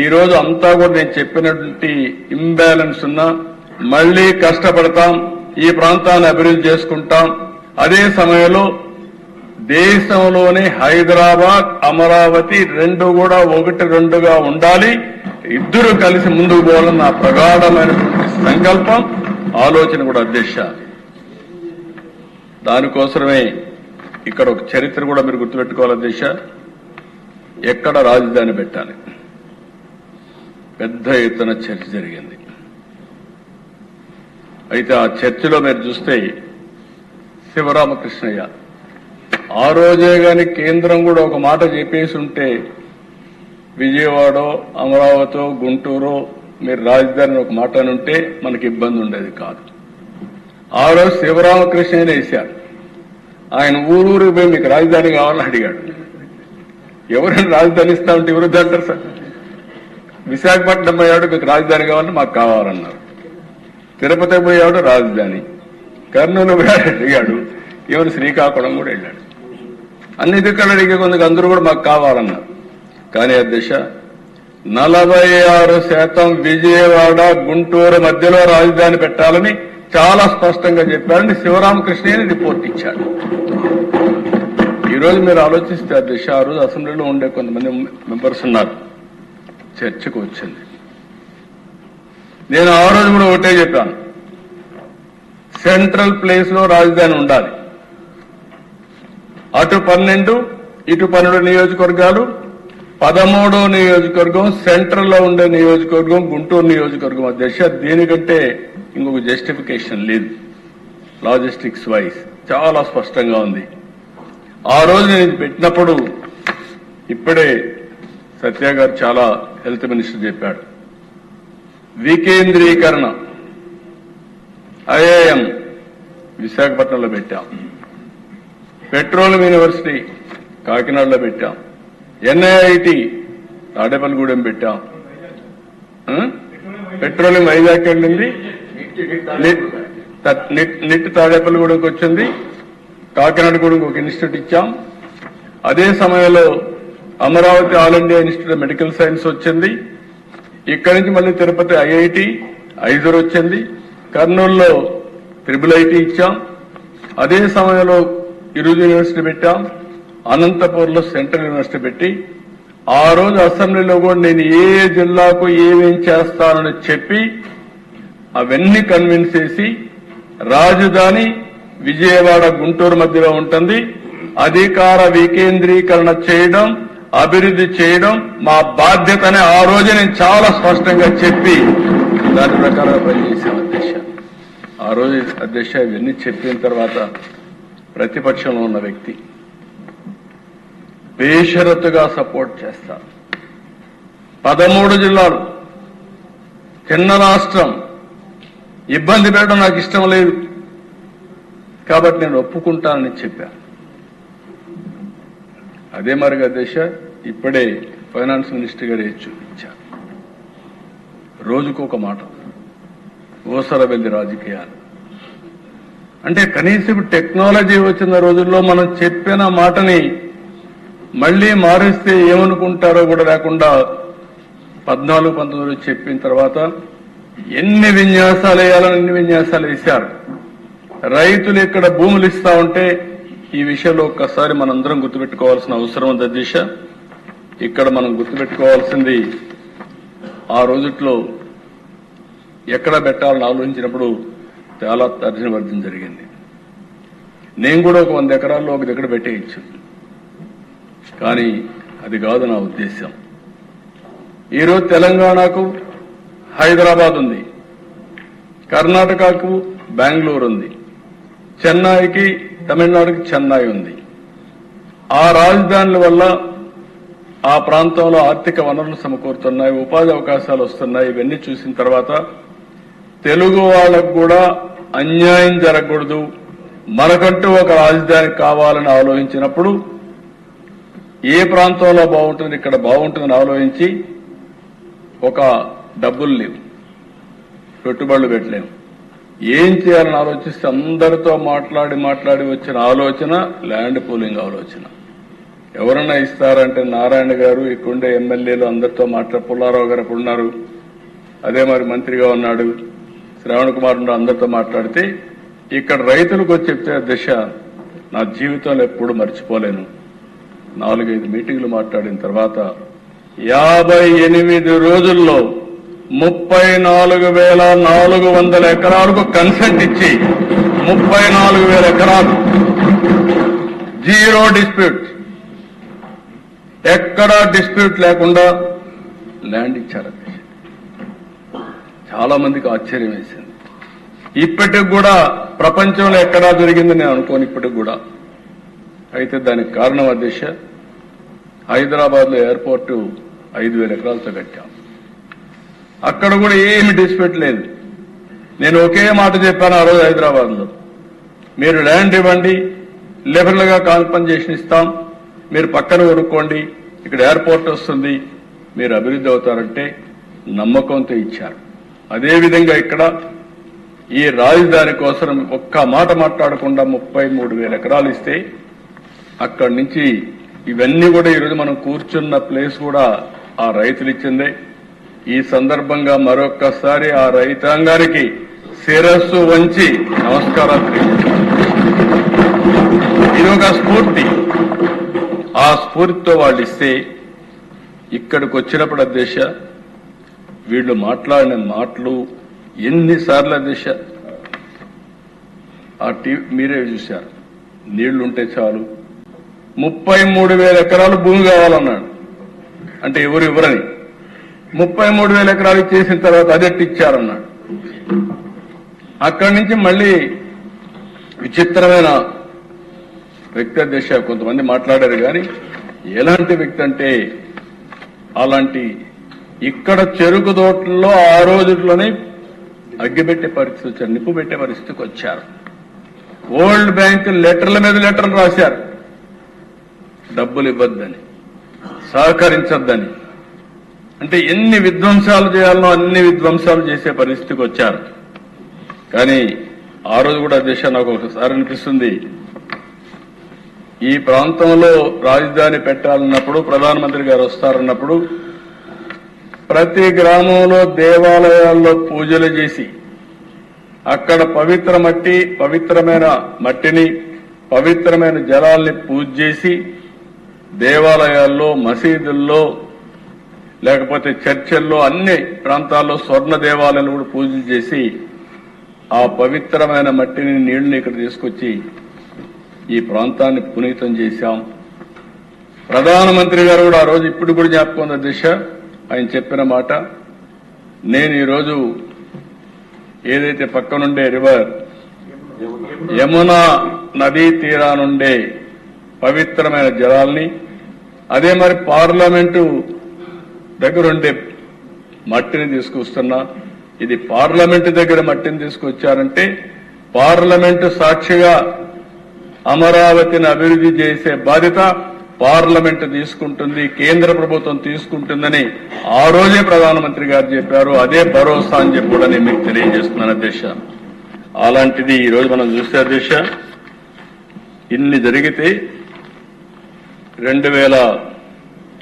ఈ రోజు అంతా కూడా నేను చెప్పినటువంటి ఇంబ్యాలెన్స్ ఉన్నా మళ్లీ కష్టపడతాం, ఈ ప్రాంతాన్ని అభివృద్ధి చేసుకుంటాం. అదే సమయంలో దేశంలోనే హైదరాబాద్, అమరావతి రెండు కూడా 1-2గా ఉండాలి. ఇద్దరు కలిసి ముందుకు పోవాలన్న నా ప్రగాఢమైనటువంటి సంకల్పం, ఆలోచన కూడా అధ్యక్ష. దానికోసమే ఇక్కడ ఒక చరిత్ర కూడా మీరు గుర్తుపెట్టుకోవాలి అధ్యక్ష. ఎక్కడ రాజధాని పెట్టాలి, పెద్ద ఎత్తున చర్చ జరిగింది. అయితే ఆ చర్చలో మీరు చూస్తే శివరామకృష్ణయ్య ఆ రోజే గాని కేంద్రం కూడా ఒక మాట చెప్పేసి ఉంటే విజయవాడ, అమరావతి, గుంటూరు మీరు రాజధాని ఒక మాట అని ఉంటే మనకి ఇబ్బంది ఉండేది కాదు. ఆ రోజు శివరామకృష్ణయ్యనే వేశారు. ఆయన ఊరూరికి పోయి మీకు రాజధాని కావాలని అడిగాడు. ఎవరైనా రాజధాని ఇస్తా ఉంటే ఎవరు అంటారు సార్? విశాఖపట్నం పోయాడు, మీకు రాజధాని కావాలని మాకు కావాలన్నారు. తిరుపతి పోయాడు రాజధాని, కర్నూలు పోయాడు అడిగాడు, ఎవరు శ్రీకాకుళం కూడా వెళ్ళాడు. అన్ని దిక్కలు అడిగే కొందుకు అందరూ కూడా మాకు కావాలన్నారు. కానీ అధ్యక్ష 46% విజయవాడ, గుంటూరు మధ్యలో రాజధాని పెట్టాలని చాలా స్పష్టంగా చెప్పారని శివరామకృష్ణయ్య రిపోర్ట్ ఇచ్చాడు. ఈ రోజు మీరు ఆలోచిస్తే అధ్యక్ష, ఆ రోజు అసెంబ్లీలో ఉండే కొంతమంది మెంబర్స్ ఉన్నారు, చర్చకు వచ్చింది. నేను ఆ రోజు కూడా ఒకటే చెప్పాను, సెంట్రల్ ప్లేస్ లో రాజధాని ఉండాలి. అటు 12 ఇటు 12 నియోజకవర్గాలు, 13వ నియోజకవర్గం సెంట్రల్ లో ఉండే నియోజకవర్గం గుంటూరు నియోజకవర్గం అధ్యక్ష. దీనికంటే ఇంకొక జస్టిఫికేషన్ లేదు. లాజిస్టిక్స్ వైజ్ చాలా స్పష్టంగా ఉంది. ఆ రోజు నేను పెట్టినప్పుడు ఇప్పుడే సత్య గారు చాలా హెల్త్ మినిస్టర్ చెప్పాడు, వికేంద్రీకరణ ఐఐఎం విశాఖపట్నంలో పెట్టాం, పెట్రోలియం యూనివర్సిటీ కాకినాడలో పెట్టాం, ఎన్ఐఐటి తాడేపల్లిగూడెం పెట్టాం, పెట్రోలియం వైజాగ్ వెళ్ళింది, నిట్ తాడేపల్లిగూడెంకి వచ్చింది, కాకినాడ కూడా ఒక ఇన్స్టిట్యూట్ ఇచ్చాం. అదే సమయంలో Amaravati all India institute of medical science వచ్చింది. ఇక్కడి నుంచి మళ్ళీ తిరుపతి ఐఐటి ఐజర్ వచ్చింది. కర్నూలులో IIIT ఇచ్చాం. అదే సమయంలో ఇరుజు యూనివర్సిటీ పెట్టాం. అనంతపూర్లో సెంట్రల్ యూనివర్సిటీ పెట్టి ఆ రోజు అసెంబ్లీలో కూడా నేను ఏ జిల్లాకు ఏమేం చేస్తానని చెప్పి అవన్నీ కన్విన్స్ చేసి రాజధాని విజయవాడ, గుంటూరు మధ్యలో ఉంటుంది, అధికార వికేంద్రీకరణ చేయడం, అభివృద్ధి చేయడం మా బాధ్యతనే ఆ రోజు నేను చాలా స్పష్టంగా చెప్పి దాని ప్రకారం పనిచేశాం అధ్యక్ష. ఆ రోజు అధ్యక్ష ఇవన్నీ చెప్పిన తర్వాత ప్రతిపక్షంలో ఉన్న వ్యక్తి బేషరతుగా సపోర్ట్ చేస్తారు. 13 జిల్లాలు, చిన్న రాష్ట్రం, ఇబ్బంది పెట్టడం నాకు ఇష్టం లేదు కాబట్టి నేను ఒప్పుకుంటానని చెప్పాను. అదే మరి అధ్యక్ష ఇప్పుడే ఫైనాన్స్ మినిస్టర్ గారు ఇచ్చారు. రోజుకొక మాట, ఓసర వెళ్లి రాజకీయాలు అంటే కనీసం టెక్నాలజీ వచ్చిన రోజుల్లో మనం చెప్పిన మాటని మళ్లీ మారిస్తే ఏమనుకుంటారో కూడా లేకుండా 14-19 చెప్పిన తర్వాత ఎన్ని విన్యాసాలు వేయాలని అన్ని విన్యాసాలు వేశారు. రైతులు ఇక్కడ భూములు ఇస్తా ఉంటే ఈ విషయంలో ఒక్కసారి మనందరం గుర్తుపెట్టుకోవాల్సిన అవసరం ఉంది అధ్యక్ష. ఇక్కడ మనం గుర్తుపెట్టుకోవాల్సింది ఆ రోజుట్లో ఎక్కడ పెట్టాలని ఆలోచించినప్పుడు చాలా తర్జనభర్జన జరిగింది. నేను కూడా ఒక 100 ఎకరాల్లో ఒక దగ్గర పెట్టేయచ్చు, కానీ అది కాదు నా ఉద్దేశం. ఈరోజు తెలంగాణకు హైదరాబాద్ ఉంది, కర్ణాటకకు బెంగళూరు ఉంది, చెన్నైకి తమిళనాడుకి చెన్నై ఉంది. ఆ రాజధానుల వల్ల ఆ ప్రాంతంలో ఆర్థిక వనరులు సమకూరుతున్నాయి, ఉపాధి అవకాశాలు వస్తున్నాయి. ఇవన్నీ చూసిన తర్వాత తెలుగు వాళ్ళకు కూడా అన్యాయం జరగకూడదు, మనకంటూ ఒక రాజధాని కావాలని ఆలోచించినప్పుడు ఏ ప్రాంతంలో బాగుంటుంది, ఇక్కడ బాగుంటుందని ఆలోచించి ఒక డబ్బులు లేవు, పెట్టుబడులు పెట్టలేము, ఏం చేయాలని ఆలోచిస్తే అందరితో మాట్లాడి వచ్చిన ఆలోచన ల్యాండ్ పూలింగ్ ఆలోచన. ఎవరన్నా ఇస్తారంటే నారాయణ గారు ఇక్కడుండే ఎమ్మెల్యేలు అందరితో పుల్లారావు గారు అప్పుడు ఉన్నారు, అదే మరి మంత్రిగా ఉన్నాడు శ్రవణ్ కుమార్ అందరితో మాట్లాడితే ఇక్కడ రైతులకు వచ్చి చెప్తే దిశ నా జీవితంలో ఎప్పుడు మర్చిపోలేను. 4-5 మీటింగ్లు మాట్లాడిన తర్వాత 58 రోజుల్లో 34,400 ఎకరాలకు కన్సెంట్ ఇచ్చి 34,000 ఎకరాలు జీరో డిస్ప్యూట్, ఎక్కడా డిస్ప్యూట్ లేకుండా ల్యాండ్ ఇచ్చారు. చాలా మందికి ఆశ్చర్యం వేసింది. ఇప్పటికి కూడా ప్రపంచంలో ఎక్కడా జరిగిందని నేను అనుకోను ఇప్పటికి కూడా. అయితే దానికి కారణం అధ్యక్ష, హైదరాబాద్ లో ఎయిర్పోర్టు 5,000 ఎకరాలతో కట్టాం. అక్కడ కూడా ఏమి డిస్ప్యూట్ లేదు. నేను ఒకే మాట చెప్పాను ఆ రోజు హైదరాబాద్ లో, మీరు ల్యాండ్ ఇవ్వండి, లిబరల్ గా కాంపన్సేషన్ ఇస్తాం, మీరు పక్కన కొనుక్కోండి, ఇక్కడ ఎయిర్పోర్ట్ వస్తుంది, మీరు అభివృద్ధి అవుతారంటే నమ్మకంతో ఇచ్చారు. అదేవిధంగా ఇక్కడ ఈ రాజధాని కోసం ఒక్క మాట మాట్లాడకుండా 33,000 ఎకరాలు ఇస్తే అక్కడి నుంచి ఇవన్నీ కూడా ఈరోజు మనం కూర్చున్న ప్లేస్ కూడా ఆ రైతులు ఇచ్చిందే. ఈ సందర్భంగా మరొక్కసారి ఆ రైతాంగానికి శిరస్సు వంచి నమస్కారాలు తెలియజేస్తాను. ఇది ఒక స్ఫూర్తి. ఆ స్ఫూర్తితో వాళ్ళు ఇస్తే ఇక్కడికి వచ్చినప్పుడు అధ్యక్ష వీళ్ళు మాట్లాడిన మాటలు ఎన్నిసార్లు అధ్యక్ష ఆ టీవీ మీరే చూశారు. నీళ్లుంటే చాలు, 33,000 ఎకరాలు భూమి కావాలన్నాడు. అంటే ఎవరు ఇవ్వరని 33,000 ఎకరాలు ఇచ్చేసిన తర్వాత అదెట్టి ఇచ్చారన్నాడు. అక్కడి నుంచి మళ్ళీ విచిత్రమైన వ్యక్తి అధ్యక్ష కొంతమంది మాట్లాడారు. కానీ ఎలాంటి వ్యక్తి అంటే అలాంటి ఇక్కడ చెరుకు తోటల్లో ఆ రోజుల్లోనే అగ్గిపెట్టే పరిస్థితి వచ్చారు, నిప్పు పెట్టే పరిస్థితికి వచ్చారు. వరల్డ్ బ్యాంక్ లెటర్ల మీద లెటర్లు రాశారు, డబ్బులు ఇవ్వద్దని, సహకరించొద్దని. అంటే ఎన్ని విధ్వంసాలు చేయాలనో అన్ని విధ్వంసాలు చేసే పరిస్థితికి వచ్చారు. కానీ ఆ రోజు కూడా అధ్యక్ష నాకు ఒకసారి అనిపిస్తుంది, ఈ ప్రాంతంలో రాజధాని పెట్టాలన్నప్పుడు ప్రధానమంత్రి గారు వస్తారన్నప్పుడు ప్రతి గ్రామంలో దేవాలయాల్లో పూజలు చేసి అక్కడ పవిత్రమైన మట్టిని పవిత్రమైన జలాల్ని పూజ చేసి దేవాలయాల్లో మసీదుల్లో లేకపోతే చర్చల్లో అన్ని ప్రాంతాల్లో స్వర్ణ దేవాలయాలు కూడా పూజలు చేసి ఆ పవిత్రమైన మట్టిని నీళ్లని ఇక్కడ తీసుకొచ్చి ఈ ప్రాంతాన్ని పునీతం చేశాం. ప్రధానమంత్రి గారు కూడా ఆ రోజు ఇప్పుడు కూడా జ్ఞాపకం ఉంది దిశ, ఆయన చెప్పిన మాట, నేను ఈరోజు ఏదైతే పక్కనుండే రివర్ యమునా నదీ తీరానుండే పవిత్రమైన జలాల్ని అదే మరి పార్లమెంటు దగ్గరుండే మట్టిని తీసుకొస్తున్నా. ఇది పార్లమెంటు దగ్గర మట్టిని తీసుకొచ్చారంటే పార్లమెంటు సాక్షిగా అమరావతిని అభివృద్ధి చేసే బాధ్యత పార్లమెంట్ తీసుకుంటుంది, కేంద్ర ప్రభుత్వం తీసుకుంటుందని ఆ రోజే ప్రధానమంత్రి గారు చెప్పారు. అదే భరోసా అని చెప్పి కూడా నేను మీకు తెలియజేస్తున్నాను అధ్యక్ష. అలాంటిది ఈ రోజు మనం చూస్తే అధ్యక్ష, ఇన్ని జరిగితే 2000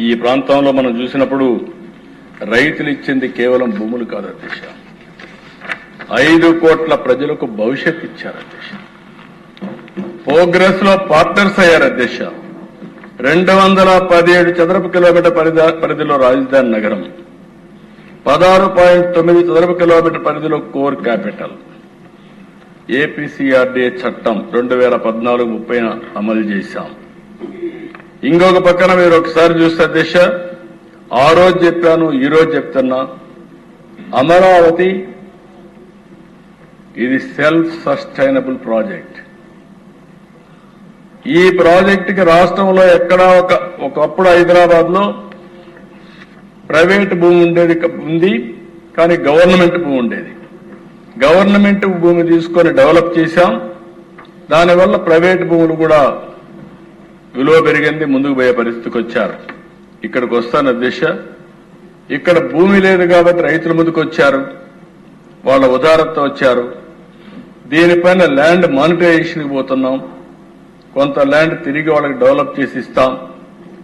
ఈ ప్రాంతంలో మనం చూసినప్పుడు రైతులు ఇచ్చింది కేవలం భూములు కాదు అధ్యక్ష, 5 కోట్ల ప్రజలకు భవిష్యత్ ఇచ్చారు అధ్యక్ష. ప్రోగ్రెస్ లో పార్ట్నర్స్ అయ్యారు అధ్యక్ష. 217 చదరపు కిలోమీటర్ పరిధిలో రాజధాని నగరం, 16.9 చదరపు కిలోమీటర్ పరిధిలో కోర్ క్యాపిటల్. ఏపీసీఆర్డీఏ చట్టం 2014-30 అమలు చేశాం. ఇంకొక పక్కన మీరు ఒకసారి చూస్తే అధ్యక్ష, ఆ రోజు చెప్పాను, ఈ రోజు చెప్తున్నా, అమరావతి ఇది సెల్ఫ్ సస్టైనబుల్ ప్రాజెక్ట్. ఈ ప్రాజెక్టుకి రాష్ట్రంలో ఎక్కడా ఒకప్పుడు హైదరాబాద్ లో ప్రైవేట్ భూమి ఉంది, కానీ గవర్నమెంట్ భూమి ఉండేది. గవర్నమెంట్ భూమి తీసుకొని డెవలప్ చేశాం. దానివల్ల ప్రైవేట్ భూములు కూడా విలువ పెరిగింది, ముందుకు పోయే పరిస్థితికి వచ్చారు. ఇక్కడికి వస్తాను అధ్యక్ష, ఇక్కడ భూమి లేదు కాబట్టి రైతుల ముందుకు వచ్చారు, వాళ్ళ ఉదారతతో వచ్చారు. దీనిపైన ల్యాండ్ మానిటైజేషన్కి పోతున్నాం, కొంత ల్యాండ్ తిరిగి వాళ్ళకి డెవలప్ చేసి ఇస్తాం.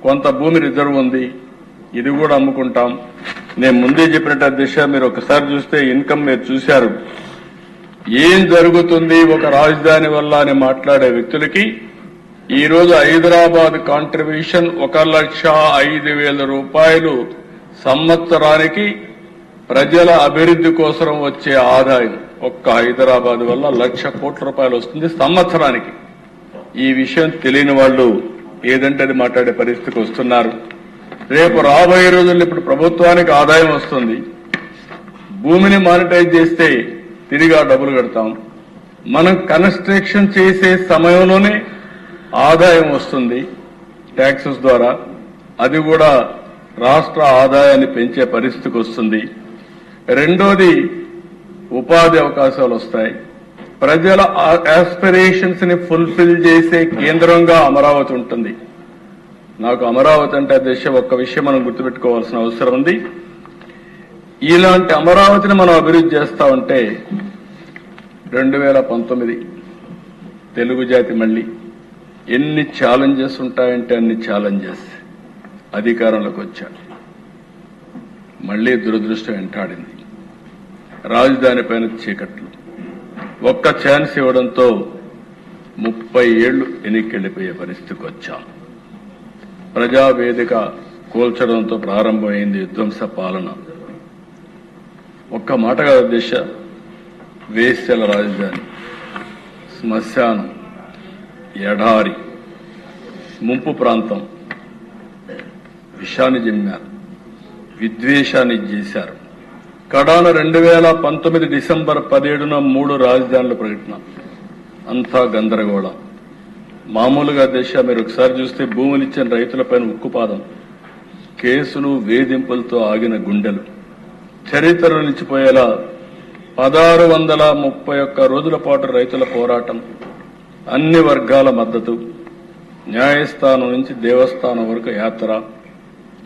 కొంత భూమి రిజర్వ్ ఉంది, ఇది కూడా అమ్ముకుంటాం. నేను ముందే చెప్పినట్టు అధ్యక్ష, మీరు ఒకసారి చూస్తే ఇన్కమ్ మీరు చూశారు. ఏం జరుగుతుంది ఒక రాజధాని వల్ల అని మాట్లాడే వ్యక్తులకి ఈ రోజు హైదరాబాద్ కాంట్రిబ్యూషన్ 1,05,000 రూపాయలు సంవత్సరానికి ప్రజల అభివృద్ధి కోసం వచ్చే ఆదాయం ఒక్క హైదరాబాద్ వల్ల 1,00,000 కోట్ల రూపాయలు వస్తుంది సంవత్సరానికి. ఈ విషయం తెలియని వాళ్ళు ఏదంటే అది మాట్లాడే పరిస్థితికి వస్తున్నారు. రేపు రాబోయే రోజుల్లో ఇప్పుడు ప్రభుత్వానికి ఆదాయం వస్తుంది, భూమిని మానిటైజ్ చేస్తే తిరిగి ఆ డబ్బులు కడతాం. మనం కన్స్ట్రక్షన్ చేసే సమయంలోనే ఆదాయం వస్తుంది ట్యాక్సెస్ ద్వారా, అది కూడా రాష్ట్ర ఆదాయాన్ని పెంచే పరిస్థితికి వస్తుంది. రెండోది ఉపాధి అవకాశాలు వస్తాయి. ప్రజల ఆస్పిరేషన్స్ ని ఫుల్ఫిల్ చేసే కేంద్రంగా అమరావతి ఉంటుంది. నాకు అమరావతి అంటే అధ్యక్ష ఒక్క విషయం మనం గుర్తుపెట్టుకోవాల్సిన అవసరం ఉంది. ఇలాంటి అమరావతిని మనం అభివృద్ధి చేస్తా ఉంటే 2019 తెలుగు జాతి మళ్ళీ ఎన్ని ఛాలెంజెస్ ఉంటాయంటే అన్ని ఛాలెంజెస్ అధికారంలోకి వచ్చారు. మళ్లీ దురదృష్టం వెంటాడింది. రాజధాని పైన చీకట్లు. ఒక్క ఛాన్స్ ఇవ్వడంతో 30 ఏళ్లు వెనక్కెళ్లిపోయే పరిస్థితికి వచ్చాం. ప్రజావేదిక కూల్చడంతో ప్రారంభమైంది విధ్వంస పాలన. ఒక్క మాట కాదు దిశ, వేశ్యల రాజధాని, శ్మశానం, ఎడారి, ముంపు ప్రాంతం, విషాన్ని జమ్మారు, విద్వేషాన్ని చేశారు. కడాన 2019 డిసెంబర్ 17న 3 రాజధానుల ప్రకటన. అంతా గందరగోళం. మామూలుగా దేశ మీరు ఒకసారి చూస్తే భూములిచ్చిన రైతులపైన ఉక్కుపాదం, కేసులు, వేధింపులతో ఆగిన గుండెలు, చరిత్ర నిలిచిపోయేలా 1631 రోజుల పాటు రైతుల పోరాటం, అన్ని వర్గాల మద్దతు, న్యాయస్థానం నుంచి దేవస్థానం వరకు యాత్ర,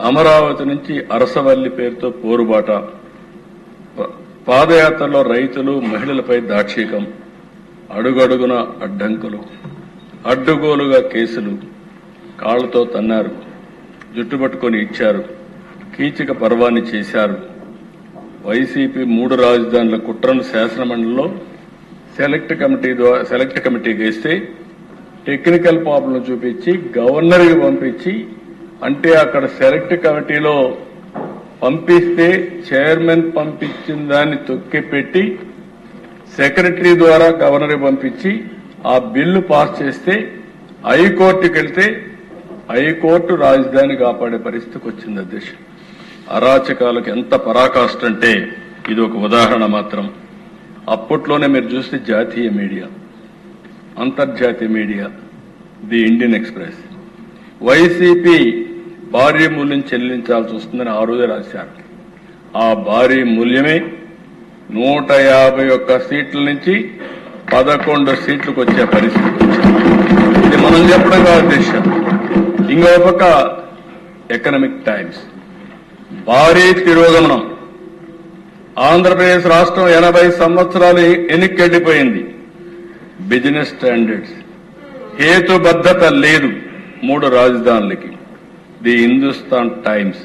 అమరావతి నుంచి అరసవల్లి పేరుతో పోరుబాట, పాదయాత్రలో రైతులు, మహిళలపై దాక్షికం, అడుగడుగున అడ్డంకులు, అడ్డుగోలుగా కేసులు, కాళ్లతో తన్నారు, జుట్టుపట్టుకొని ఇచ్చారు, కీచక పర్వాన్ని చేశారు. వైసీపీ 3 రాజధానుల కుట్రను శాసనమండలిలో సెలెక్ట్ కమిటీకి వేస్తే టెక్నికల్ ప్రాబ్లం చూపించి గవర్నర్కి పంపించి, అంటే అక్కడ సెలెక్ట్ కమిటీలో పంపిస్తే చైర్మన్ పంపించిన దాన్ని తొక్కిపెట్టి సెక్రటరీ ద్వారా గవర్నర్కి పంపించి ఆ బిల్లు పాస్ చేస్తే హైకోర్టుకి వెళ్తే హైకోర్టు రాజధాని కాపాడే పరిస్థితికి వచ్చింది అధ్యక్ష. అరాచకాలకు ఎంత పరాకాష్ట అంటే ఇది ఒక ఉదాహరణ మాత్రం. అప్పట్లోనే మీరు చూస్తే జాతీయ మీడియా, అంతర్జాతీయ media, the Indian express YCP భారీ మూల్యం చెల్లించాల్సి వస్తుందని ఆ రోజే రాశారు. ఆ భారీ మూల్యమే 151 సీట్ల నుంచి 11 సీట్లకు వచ్చే పరిస్థితి వచ్చింది. ఇది మనం చెప్పడం కాదు దేశ. ఇంకో పక్క ఎకనామిక్ టైమ్స్ భారీ తిరోగమనం. ఆంధ్రప్రదేశ్ రాష్ట్రం 80 సంవత్సరాలు వెనక్కెళ్లిపోయింది. బిజినెస్ స్టాండర్డ్స్, హేతుబద్ధత లేదు 3 రాజధానులకి. ది హిందుస్థాన్ టైమ్స్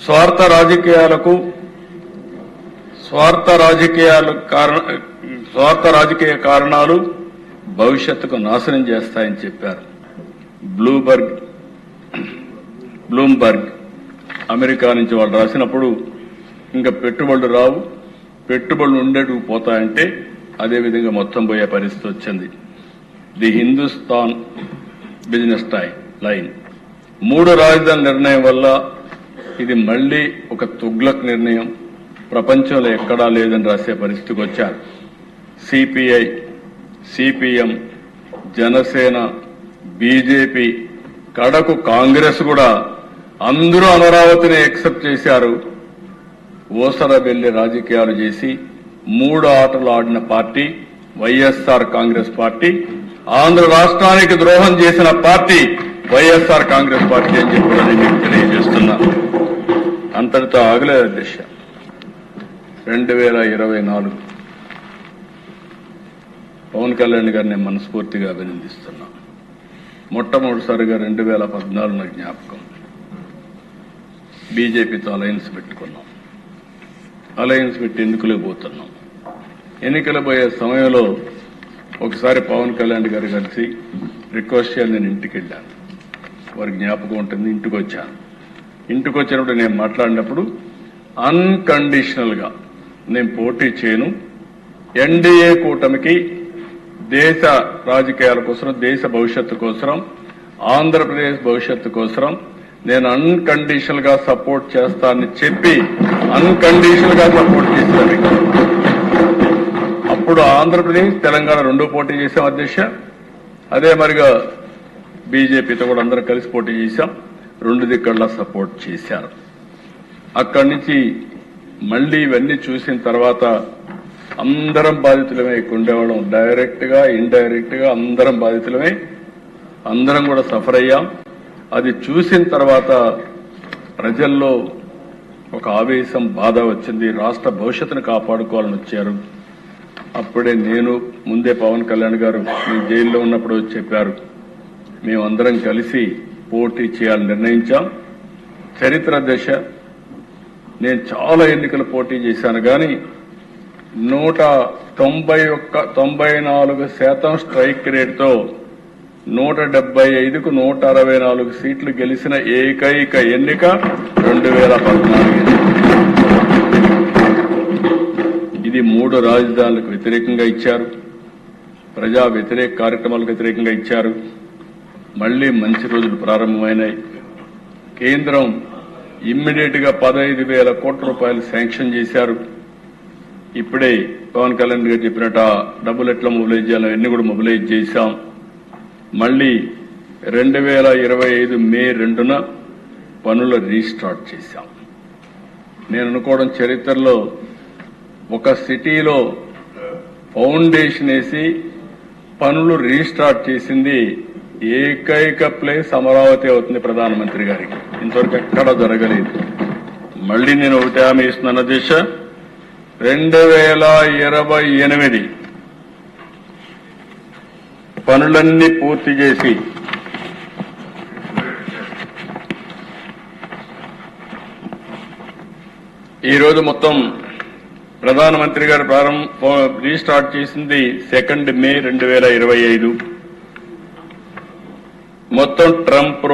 స్వార్థ రాజకీయ కారణాలు భవిష్యత్తుకు నాశనం చేస్తాయని చెప్పారు. బ్లూంబర్గ్ అమెరికా నుంచి వాళ్ళు రాసినప్పుడు ఇంకా పెట్టుబడులు రావు, పెట్టుబడులు ఉండేటివి పోతాయంటే అదేవిధంగా మొత్తం పోయే పరిస్థితి వచ్చింది. ది హిందుస్థాన్ బిజినెస్ లైన్ 3 రాజధానుల నిర్ణయం వల్ల ఇది మళ్లీ ఒక తుగ్లక్ నిర్ణయం, ప్రపంచంలో ఎక్కడా లేదని రాసే పరిస్థితికి వచ్చారు. సిపిఐ, సిపిఎం, జనసేన, బీజేపీ, కడకు కాంగ్రెస్ కూడా అందరూ అమరావతిని యాక్సెప్ట్ చేశారు. ఓసర వెళ్లి రాజకీయాలు చేసి 3 ఆటలు ఆడిన పార్టీ వైఎస్ఆర్ కాంగ్రెస్ పార్టీ. ఆంధ్ర రాష్ట్రానికి ద్రోహం చేసిన పార్టీ వైఎస్ఆర్ కాంగ్రెస్ పార్టీ అని చెప్పి నేను తెలియజేస్తున్నా. అంతటితో ఆగలేదు దిశ. 2024 పవన్ కళ్యాణ్ గారిని మనస్ఫూర్తిగా అభినందిస్తున్నా. మొట్టమొదటిసారిగా 2014 నాకు జ్ఞాపకం. బీజేపీతో అలయన్స్ పెట్టుకున్నాం. అలయన్స్ పెట్టి ఎన్నికలకు పోతున్నాం. ఎన్నికలు పోయే సమయంలో ఒకసారి పవన్ కళ్యాణ్ గారు కలిసి రిక్వెస్ట్ చేయాలి. నేను ఇంటికి వెళ్ళాను, వారికి జ్ఞాపకం ఉంటుంది. ఇంటికి వచ్చాను. ఇంటికి వచ్చినప్పుడు నేను మాట్లాడినప్పుడు అన్కండిషనల్ గా నేను పోటీ చేయను, ఎన్డీఏ కూటమికి దేశ రాజకీయాల కోసం, దేశ భవిష్యత్తు కోసం, ఆంధ్రప్రదేశ్ భవిష్యత్తు కోసం నేను అన్కండిషనల్ గా సపోర్ట్ చేస్తానని చెప్పి అన్కండిషనల్ గా సపోర్ట్ చేశాను. అప్పుడు ఆంధ్రప్రదేశ్, తెలంగాణ రెండో పోటీ చేశాం అధ్యక్ష. అదే మరిగా బీజేపీతో కూడా అందరం కలిసి పోటీ చేశాం. రెండు దిక్కల్లా సపోర్ట్ చేశారు. అక్కడి నుంచి మళ్లీ ఇవన్నీ చూసిన తర్వాత అందరం బాధితులమే ఎక్కువ ఉండేవాళ్ళం. డైరెక్ట్ గా, ఇండైరెక్ట్ గా అందరం బాధితులమే, అందరం కూడా సఫర్ అయ్యాం. అది చూసిన తర్వాత ప్రజల్లో ఒక ఆవేశం, బాధ వచ్చింది. రాష్ట్ర భవిష్యత్తును కాపాడుకోవాలని వచ్చారు. అప్పుడే నేను, ముందే పవన్ కళ్యాణ్ గారు మీ జైల్లో ఉన్నప్పుడు చెప్పారు, మేమందరం కలిసి పోటీ చేయాలని నిర్ణయించాం. చరిత్ర దశ, నేను చాలా ఎన్నికలు పోటీ చేశాను కానీ 194% స్ట్రైక్ రేట్తో 175కు 164 సీట్లు గెలిచిన ఏకైక ఎన్నిక 2014. ఇది 3 రాజధానులకు వ్యతిరేకంగా ఇచ్చారు, ప్రజా వ్యతిరేక కార్యక్రమాలకు వ్యతిరేకంగా ఇచ్చారు. మళ్లీ మంచి రోజులు ప్రారంభమైనాయి. కేంద్రం ఇమ్మీడియట్ గా 15,000 కోట్ల రూపాయలు శాంక్షన్ చేశారు. ఇప్పుడే పవన్ కళ్యాణ్ గారు చెప్పినట్టు డబ్బులు ఎట్లా మొబిలైజ్ చేయాలో అన్ని కూడా మొబిలైజ్ చేశాం. మళ్లీ 2025 మే 2న పనులు రీస్టార్ట్ చేశాం. నేను అనుకోవడం చరిత్రలో ఒక సిటీలో ఫౌండేషన్ వేసి పనులు రీస్టార్ట్ చేసింది ఏకైక ప్లేస్ అమరావతి అవుతుంది ప్రధానమంత్రి గారికి. ఇంతవరకు ఎక్కడా జరగలేదు. మళ్లీ నేను ఒకటి హామీ ఇస్తున్నాను అధ్యక్ష, 2028 పనులన్నీ పూర్తి చేసి ఈరోజు మొత్తం ప్రధానమంత్రి గారు రీస్టార్ట్ చేసింది 2 మే 2025. మొత్తం trunk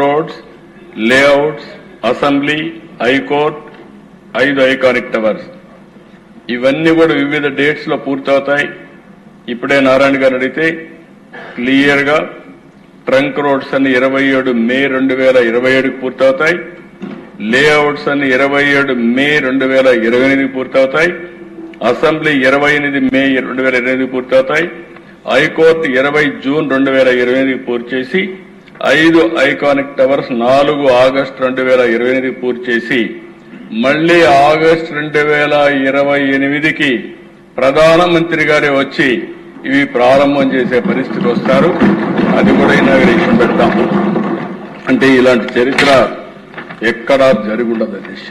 roads, layouts, assembly, high court, 5 iconic towers ఇవన్నీ కూడా వివిధ డేట్స్ లో పూర్తవుతాయి. ఇప్పుడే నారాయణ గారు అడిగితే క్లియర్ గా ట్రంక్ రోడ్స్ అన్ని 27 మే 2027కి పూర్తవుతాయి. లేఅవుట్స్ అన్ని 27 మే 2028కి పూర్తవుతాయి. అసెంబ్లీ 28 మే 2028కి పూర్తవుతాయి. హైకోర్టు 20 జూన్ 2028కి పూర్తి చేసి 5 ఐకానిక్ టవర్స్ 4 ఆగస్టు 2028కి పూర్తి చేసి మళ్లీ ఆగస్టు 2028కి ప్రధానమంత్రి గారే వచ్చి ఇవి ప్రారంభం చేసే పరిస్థితికి వస్తారు. అది కూడా ఇనాగరేషన్ పెడతాం. అంటే ఇలాంటి చరిత్ర ఎక్కడా జరుగుండదు అధ్యక్ష.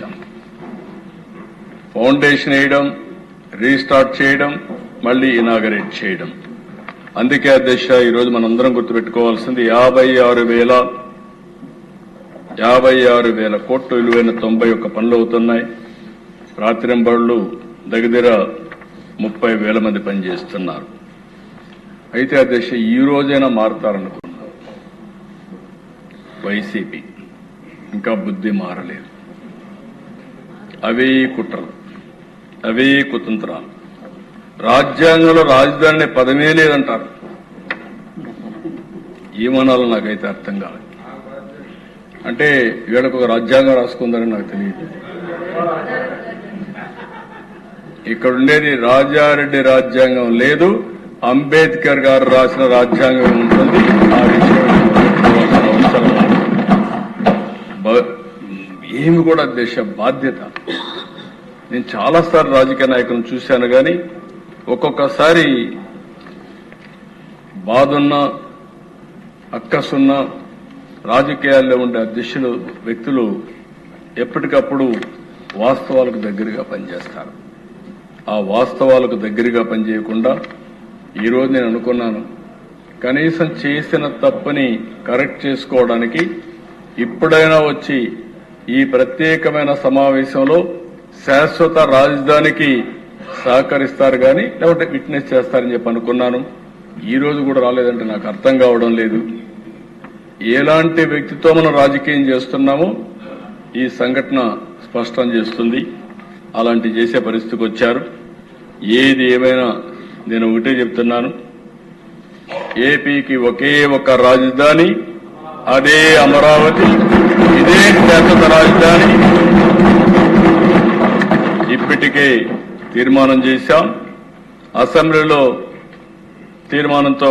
ఫౌండేషన్ వేయడం, రీస్టార్ట్ చేయడం, మళ్లీ ఇనాగరేట్ చేయడం. అందుకే అధ్యక్ష ఈరోజు మనందరం గుర్తుపెట్టుకోవాల్సింది 56,000 కోట్లు విలువైన 91 పనులు అవుతున్నాయి. రాత్రింబళ్ళు దగ్గర 30,000 మంది పనిచేస్తున్నారు. అయితే అధ్యక్ష ఈ రోజైనా మారతారనుకున్నాం. వైసీపీ ఇంకా బుద్ధి మారలేదు. అవే కుట్రలు, అవే కుతంత్రాలు. రాజ్యాంగంలో రాజధాని పదమే లేదంటారు. ఏమనాలో నాకైతే అర్థం కాదు. అంటే వీళ్ళకు ఒక రాజ్యాంగం రాసుకుందని నాకు తెలియదు. ఇక్కడ ఉండేది రాజారెడ్డి రాజ్యాంగం లేదు, అంబేద్కర్ గారు రాసిన రాజ్యాంగం ఉంటుంది. ఆ విషయం అవసరం ఏమి కూడా దేశ బాధ్యత. నేను చాలాసార్లు రాజకీయ నాయకులను చూశాను కానీ ఒక్కొక్కసారి బాధున్నా, అక్కసున్నా రాజకీయాల్లో ఉండే అధ్యక్షులు, వ్యక్తులు ఎప్పటికప్పుడు వాస్తవాలకు దగ్గరగా పనిచేస్తారు. ఆ వాస్తవాలకు దగ్గరగా పనిచేయకుండా ఈరోజు నేను అనుకున్నాను, కనీసం చేసిన తప్పుని కరెక్ట్ చేసుకోవడానికి ఇప్పుడైనా వచ్చి ఈ ప్రత్యేకమైన సమావేశంలో శాశ్వత రాజధానికి సహకరిస్తారు కానీ లేకపోతే విట్నెస్ చేస్తారని చెప్పి అనుకున్నాను. ఈ రోజు కూడా రాలేదంటే నాకు అర్థం కావడం లేదు. ఎలాంటి వ్యక్తితో మనం రాజకీయం చేస్తున్నామో ఈ సంఘటన స్పష్టం చేస్తుంది. అలాంటి చేసే పరిస్థితికి వచ్చారు. ఏది ఏమైనా నేను ఒకటే చెప్తున్నాను, ఏపీకి ఒకే ఒక రాజధాని, అదే అమరావతి, ఇదే శాశ్వత రాజధాని. ఇప్పటికే తీర్మానం చేశాం. అసెంబ్లీలో తీర్మానంతో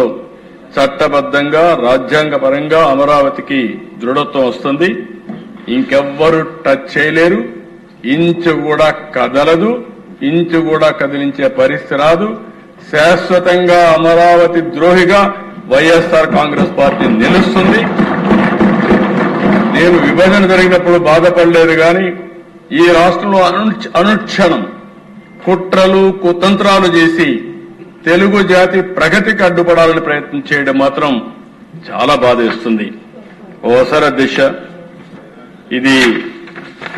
చట్టబద్దంగా రాజ్యాంగపరంగా అమరావతికి దృఢత్వం వస్తుంది. ఇంకెవ్వరూ టచ్ చేయలేరు. ఇంచు కూడా కదలదు, ఇంచు కూడా కదిలించే పరిస్థితి రాదు. శాశ్వతంగా అమరావతి ద్రోహిగా వైఎస్ఆర్ కాంగ్రెస్ పార్టీ నిలుస్తుంది. నేను విభజన జరిగినప్పుడు బాధపడలేదు కానీ ఈ రాష్ట్రంలో అనుక్షణం కుట్రలు కుతంత్రాలు చేసి తెలుగు జాతి ప్రగతికి అడ్డుపడాలని ప్రయత్నం చేయడం మాత్రం చాలా బాధేస్తుంది. ఓసారి అధ్యక్ష, ఇది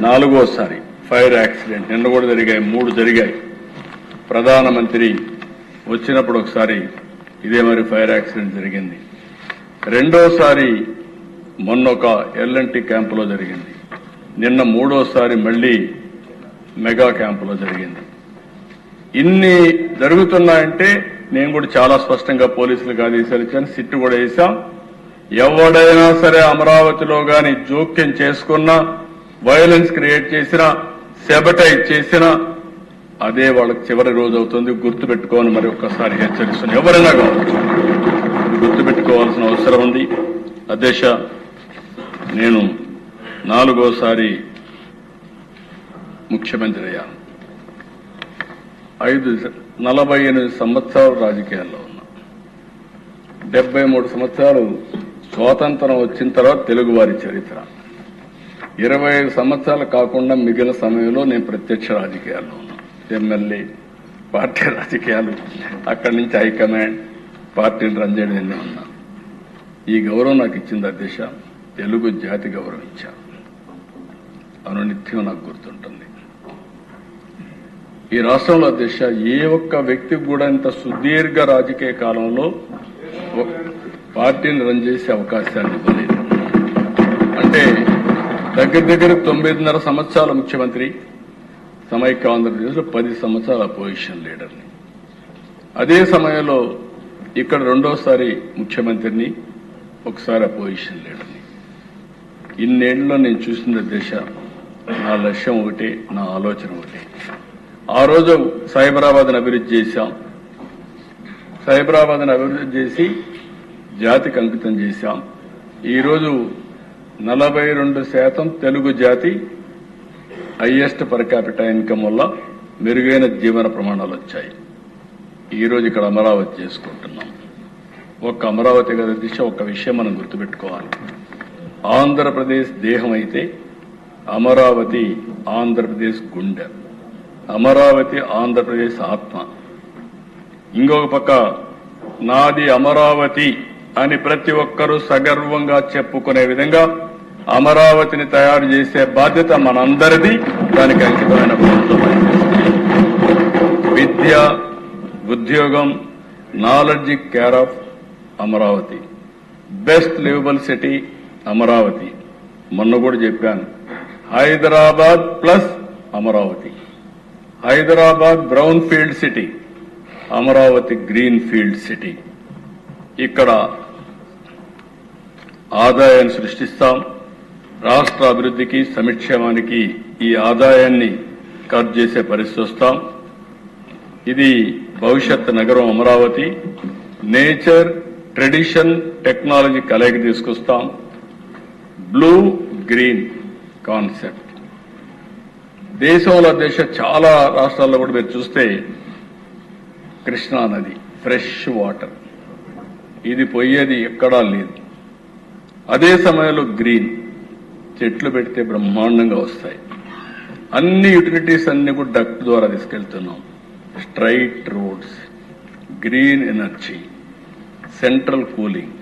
4వసారి ఫైర్ యాక్సిడెంట్. నిన్న కూడా జరిగాయి, 3 జరిగాయి. ప్రధానమంత్రి వచ్చినప్పుడు ఒకసారి ఇదే మరి ఫైర్ యాక్సిడెంట్ జరిగింది. రెండోసారి మొన్న ఒక ఎల్ఎన్టీ క్యాంపులో జరిగింది. నిన్న 3వసారి మళ్లీ మెగా క్యాంపులో జరిగింది. ఇన్ని జరుగుతున్నాయంటే నేను కూడా చాలా స్పష్టంగా పోలీసులకు ఆదేశాలు ఇచ్చాను. సిట్టు కూడా వేశాం. ఎవడైనా సరే అమరావతిలో గాని జోక్యం చేసుకున్నా, వైలెన్స్ క్రియేట్ చేసినా, సెబటైజ్ చేసినా అదే వాళ్ళకి చివరి రోజు అవుతుంది. గుర్తుపెట్టుకోని మరి ఒక్కసారి హెచ్చరిస్తున్నాను. ఎవరైనా కావచ్చు, గుర్తుపెట్టుకోవాల్సిన అవసరం ఉంది. అధ్యక్ష, నేను 4వసారి ముఖ్యమంత్రి అయ్యాను. 48 సంవత్సరాలు రాజకీయాల్లో ఉన్నా. 73 సంవత్సరాలు స్వాతంత్రం వచ్చిన తర్వాత తెలుగువారి చరిత్ర. 25 సంవత్సరాలు కాకుండా మిగిలిన సమయంలో నేను ప్రత్యక్ష రాజకీయాల్లో ఉన్నా. ఎమ్మెల్యే, పార్టీ రాజకీయాలు, అక్కడి నుంచి హైకమాండ్, పార్టీని రన్ చేయడం ఉన్నా. ఈ గౌరవం నాకు ఇచ్చింది అధ్యక్ష, తెలుగు జాతి గౌరవం ఇచ్చాను. అనునిత్యం నాకు గుర్తుంటుంది. ఈ రాష్ట్రంలో అధ్యక్ష ఏ ఒక్క వ్యక్తికి కూడా ఇంత సుదీర్ఘ రాజకీయ కాలంలో పార్టీని రన్ చేసే అవకాశాన్ని ఇవ్వలేదు. అంటే దగ్గర 9.5 సంవత్సరాల ముఖ్యమంత్రి, సమైక్య ఆంధ్రప్రదేశ్లో 10 సంవత్సరాల అపోజిషన్ లీడర్ని. అదే సమయంలో ఇక్కడ 2వసారి ముఖ్యమంత్రిని, ఒకసారి అపోజిషన్ లీడర్ని. ఇన్నేళ్లలో నేను చూసిన దేశ నా లక్ష్యం ఒకటే, నా ఆలోచన ఒకటే. ఆ రోజు సైబరాబాద్ని అభివృద్ధి చేశాం. సైబరాబాద్ని అభివృద్ధి చేసి జాతికి అంకితం చేశాం. ఈరోజు 42% తెలుగు జాతి హైయెస్ట్ పర్ క్యాపిటల్ ఇన్కమ్ వల్ల మెరుగైన జీవన ప్రమాణాలు వచ్చాయి. ఈరోజు ఇక్కడ అమరావతి చేసుకుంటున్నాం. ఒక్క అమరావతి కదా దిశ, ఒక విషయం మనం గుర్తుపెట్టుకోవాలి. ఆంధ్రప్రదేశ్ దేహం అయితే అమరావతి ఆంధ్రప్రదేశ్ గుండె, అమరావతి ఆంధ్రప్రదేశ్ ఆత్మ. ఇంకొక పక్క నాది అమరావతి అని ప్రతి ఒక్కరూ సగర్వంగా చెప్పుకునే విధంగా అమరావతిని తయారు చేసే బాధ్యత మనందరిది. దానికి అంకితమైన ప్రభుత్వం. విద్య, ఉద్యోగం, knowledge care of Amaravati. Best liveable city Amaravati. మొన్న కూడా చెప్పాను, Hyderabad plus Amaravati. Hyderabad brown field city, Amaravati green field city. ఇక్కడ ఆదాయాన్ని సృష్టిస్తాం. రాష్ట్ర అభివృద్ధికి, సంక్షేమానికి ఈ ఆదాయాన్ని ఖర్చు చేసే పరిస్థితి వస్తాం. ఇది భవిష్యత్ నగరం అమరావతి. నేచర్, ట్రెడిషన్, టెక్నాలజీ కలయిక తీసుకొస్తాం. Blue green concept. దేశంలో చాలా రాష్ట్రాల్లో కూడా మీరు చూస్తే కృష్ణా నది ఫ్రెష్ వాటర్, ఇది పోయేది ఎక్కడా లేదు. అదే సమయంలో గ్రీన్, చెట్లు పెడితే బ్రహ్మాండంగా వస్తాయి. అన్ని యూటిలిటీస్ అన్ని కూడా డక్ట్ ద్వారా తీసుకెళ్తున్నాం. Straight roads, green energy, central cooling.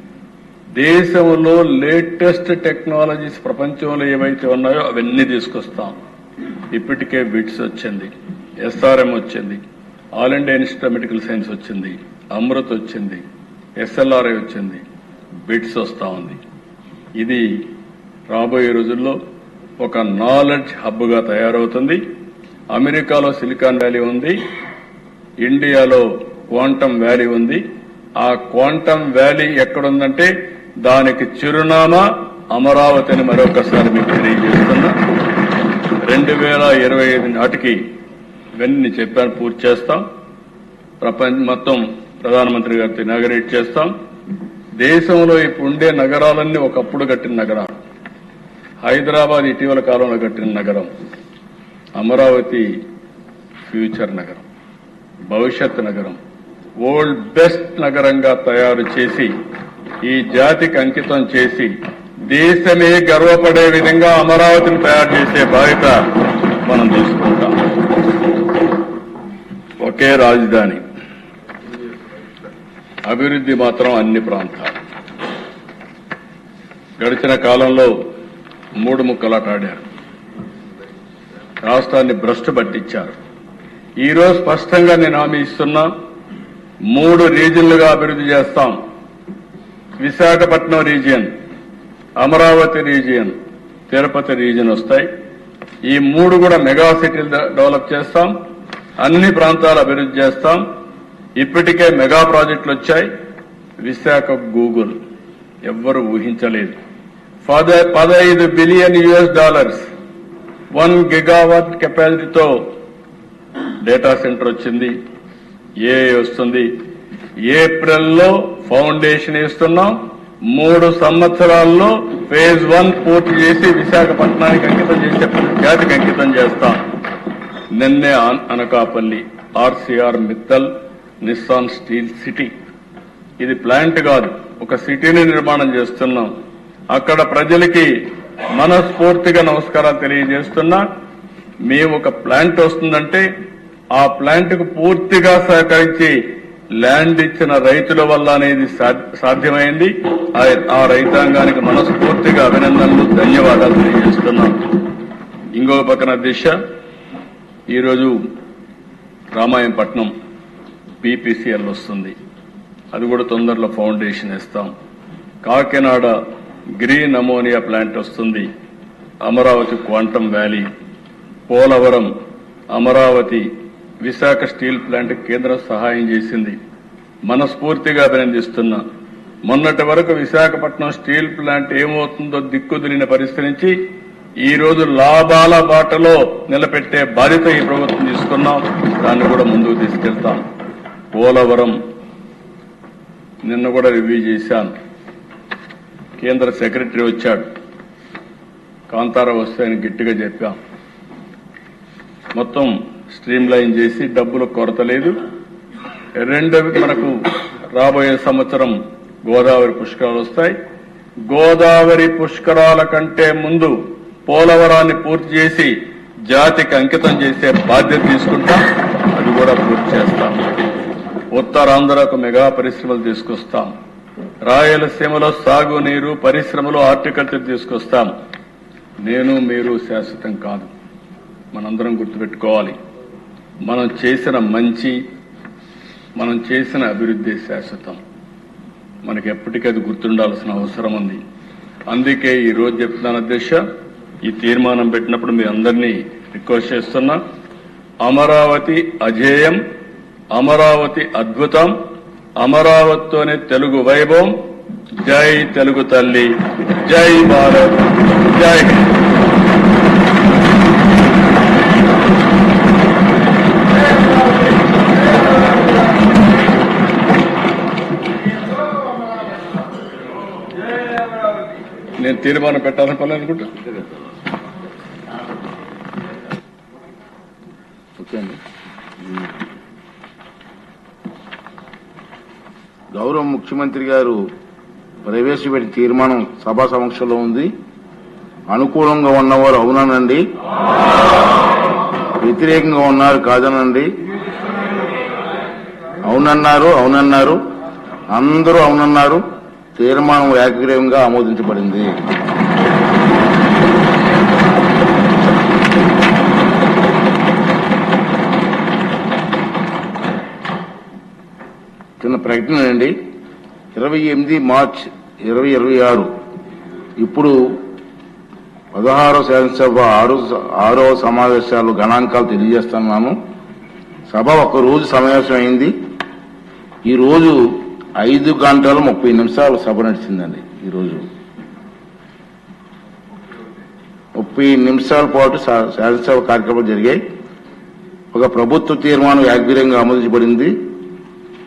దేశంలో లేటెస్ట్ టెక్నాలజీస్ ప్రపంచంలో ఏవైతే ఉన్నాయో అవన్నీ తీసుకొస్తాం. ఇప్పటికే బిట్స్ వచ్చింది, ఎస్ఆర్ఎం వచ్చింది, all India institute of medical science వచ్చింది, అమృత్ వచ్చింది, ఎస్ఎల్ఆర్ఐ వచ్చింది, బిట్స్ వస్తా ఉంది. ఇది రాబోయే రోజుల్లో ఒక నాలెడ్జ్ హబ్గా తయారవుతుంది. అమెరికాలో సిలికాన్ వ్యాలీ ఉంది, ఇండియాలో క్వాంటమ్ వ్యాలీ ఉంది. ఆ క్వాంటమ్ వ్యాలీ ఎక్కడుందంటే దానికి చిరునామా అమరావతి అని మరొకసారి మీకు తెలియజేస్తున్నా. 2025 నాటికి ఇవన్నీ చెప్పాను, పూర్తి చేస్తాం. ప్రపంచం మొత్తం ప్రధానమంత్రి గారితో ఇనాగరేట్ చేస్తాం. దేశంలో ఇప్పుడు ఉండే నగరాలన్నీ ఒకప్పుడు కట్టిన నగరాలు. హైదరాబాద్ ఇటీవల కాలంలో కట్టిన నగరం, అమరావతి ఫ్యూచర్ నగరం, భవిష్యత్ నగరం, వరల్డ్ బెస్ట్ నగరంగా తయారు చేసి ఈ జాతికి అంకితం చేసి దేశమే గర్వపడే విధంగా అమరావతిని తయారు చేసే బాధ్యత మనం తీసుకుంటాం. ఒకే రాజధాని, అభివృద్ధి మాత్రం అన్ని ప్రాంతాలు. గడిచిన కాలంలో 3 ముక్కలాట ఆడారు, రాష్ట్రాన్ని భ్రష్టు పట్టించారు. ఈరోజు స్పష్టంగా నేను హామీ ఇస్తున్నా, 3 రీజియన్లుగా అభివృద్ధి చేస్తాం. Visakhapatnam region, Amaravati region, Tirupati region వస్తాయి. ఈ 3 కూడా మెగా సిటీలు డెవలప్ చేస్తాం. అన్ని ప్రాంతాలు అభివృద్ధి చేస్తాం. ఇప్పటికే మెగా ప్రాజెక్టులు వచ్చాయి. విశాఖ గూగుల్ ఎవ్వరూ ఊహించలేదు. $15 బిలియన్, 1 గిగావాట్ కెపాసిటీతో డేటా సెంటర్ వచ్చింది. ఏఐ వస్తుంది. ఏప్రిల్లో ఫౌండేషన్ వేస్తున్నాం. 3 సంవత్సరాల్లో ఫేజ్ 1 పూర్తి చేసి విశాఖపట్నానికి అంకితం చేసే జాతికి అంకితం చేస్తాం. నిన్నే Anakapalli RCR Mittal Nissan steel city, ఇది ప్లాంట్ కాదు, ఒక సిటీని నిర్మాణం చేస్తున్నాం. అక్కడ ప్రజలకి మనస్ఫూర్తిగా నమస్కారాలు తెలియజేస్తున్నా. మేము ఒక ప్లాంట్ వస్తుందంటే ఆ ప్లాంట్ కు పూర్తిగా సహకరించి ల్యాండ్ ఇచ్చిన రైతుల వల్ల అనేది సాధ్యమైంది. ఆ రైతాంగానికి మనస్ఫూర్తిగా అభినందనలు, ధన్యవాదాలు తెలియజేస్తున్నాం. ఇంకో పక్కన దిశ, ఈరోజు రామాయంపట్నం బీపీసీఎల్ వస్తుంది, అది కూడా తొందరలో ఫౌండేషన్ ఇస్తాం. కాకినాడ గ్రీన్ అమోనియా ప్లాంట్ వస్తుంది. Amaravati quantum valley, Polavaram, Amaravati, Visakha steel plant కేంద్రం సహాయం చేసింది. మనస్ఫూర్తిగా అభినందిస్తున్నా. మొన్నటి వరకు విశాఖపట్నం స్టీల్ ప్లాంట్ ఏమవుతుందో దిక్కుదిలిన పరిస్థితి నుంచి ఈ రోజు లాభాల బాటలో నిలబెట్టే బాధ్యత ఈ ప్రభుత్వం తీసుకున్నాం. దాన్ని కూడా ముందుకు తీసుకెళ్తాం. పోలవరం నిన్న కూడా రివ్యూ చేశాను. కేంద్ర సెక్రటరీ వచ్చాడు, కాంతారా వస్తే ఆయన గట్టిగా చెప్పాం. మొత్తం స్ట్రీమ్ లైన్ చేసి డబ్బుల కొరత లేదు. రెండవది, మనకు రాబోయే సంవత్సరం గోదావరి పుష్కరాలు వస్తాయి. గోదావరి పుష్కరాల కంటే ముందు పోలవరాన్ని పూర్తి చేసి జాతికి అంకితం చేసే బాధ్యత తీసుకుంటాం. అది కూడా పూర్తి చేస్తాం. ఉత్తరాంధ్రకు మెగా పరిశ్రమలు తీసుకొస్తాం. రాయలసీమలో సాగునీరు, పరిశ్రమలు, హార్టికల్చర్ తీసుకొస్తాం. నేను మీరు శాశ్వతం కాదు, మనందరం గుర్తుపెట్టుకోవాలి. మనం చేసిన మంచి, మనం చేసిన అభివృద్ధి శాశ్వతం. మనకి ఎప్పటికీ అది గుర్తుండాల్సిన అవసరం ఉంది. అందుకే ఈ రోజు చెప్తున్నాను అధ్యక్ష, ఈ తీర్మానం పెట్టినప్పుడు మీ అందరినీ రిక్వెస్ట్ చేస్తున్నా. అమరావతి అజేయం, అమరావతి అద్భుతం, అమరావతితోనే తెలుగు వైభవం. జై తెలుగు తల్లి, జై భారత్, జై హింద్. నేను తీర్మానం పెట్టాలని పని అనుకుంటా. గౌరవ ముఖ్యమంత్రి గారు ప్రవేశపెట్టిన తీర్మానం సభా సమక్షంలో ఉంది. అనుకూలంగా ఉన్నవారు అవునానండి, వ్యతిరేకంగా ఉన్నారు కాదనండి. అవునన్నారు, అవునన్నారు, అందరూ అవునన్నారు. తీర్మానం ఏకగ్రీవంగా ఆమోదించబడింది. చిన్న ప్రకటన అండి. 28 మార్చి 2026 ఇప్పుడు 16వ శాసనసభ 6వ సమావేశాలు గణాంకాలు తెలియజేస్తున్నాను. సభ ఒక రోజు సమావేశం అయింది. ఈ రోజు 5 గంటల 30 నిమిషాలు సభ నడిచిందండి. ఈరోజు 30 నిమిషాల పాటు శాసనసభ కార్యక్రమాలు జరిగాయి. ఒక ప్రభుత్వ తీర్మానం ఏకగ్రీవంగా ఆమోదించబడింది.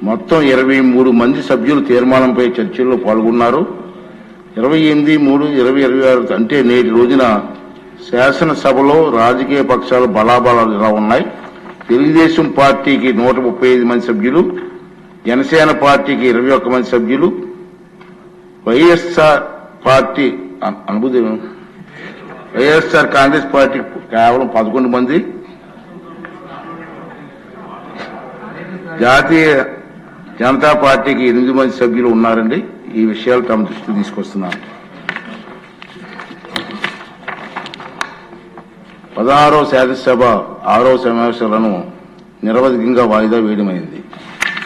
మొత్తం 23 మంది సభ్యులు తీర్మానంపై చర్చల్లో పాల్గొన్నారు. 28/3/2026 అంటే నేటి రోజున శాసనసభలో రాజకీయ పక్షాలు బలాబలాలు ఇలా ఉన్నాయి. తెలుగుదేశం పార్టీకి 135 మంది సభ్యులు, జనసేన పార్టీకి 21 మంది సభ్యులు, వైఎస్ఆర్ పార్టీ వైఎస్ఆర్ కాంగ్రెస్ పార్టీ కేవలం 11 మంది, జాతీయ జనతా పార్టీకి 8 మంది సభ్యులు ఉన్నారండి. ఈ విషయాలు తమ దృష్టికి తీసుకొస్తున్నాను. 16వ శాసనసభ 6వ సమావేశాలను నిరవధికంగా వాయిదా వేయడమైంది.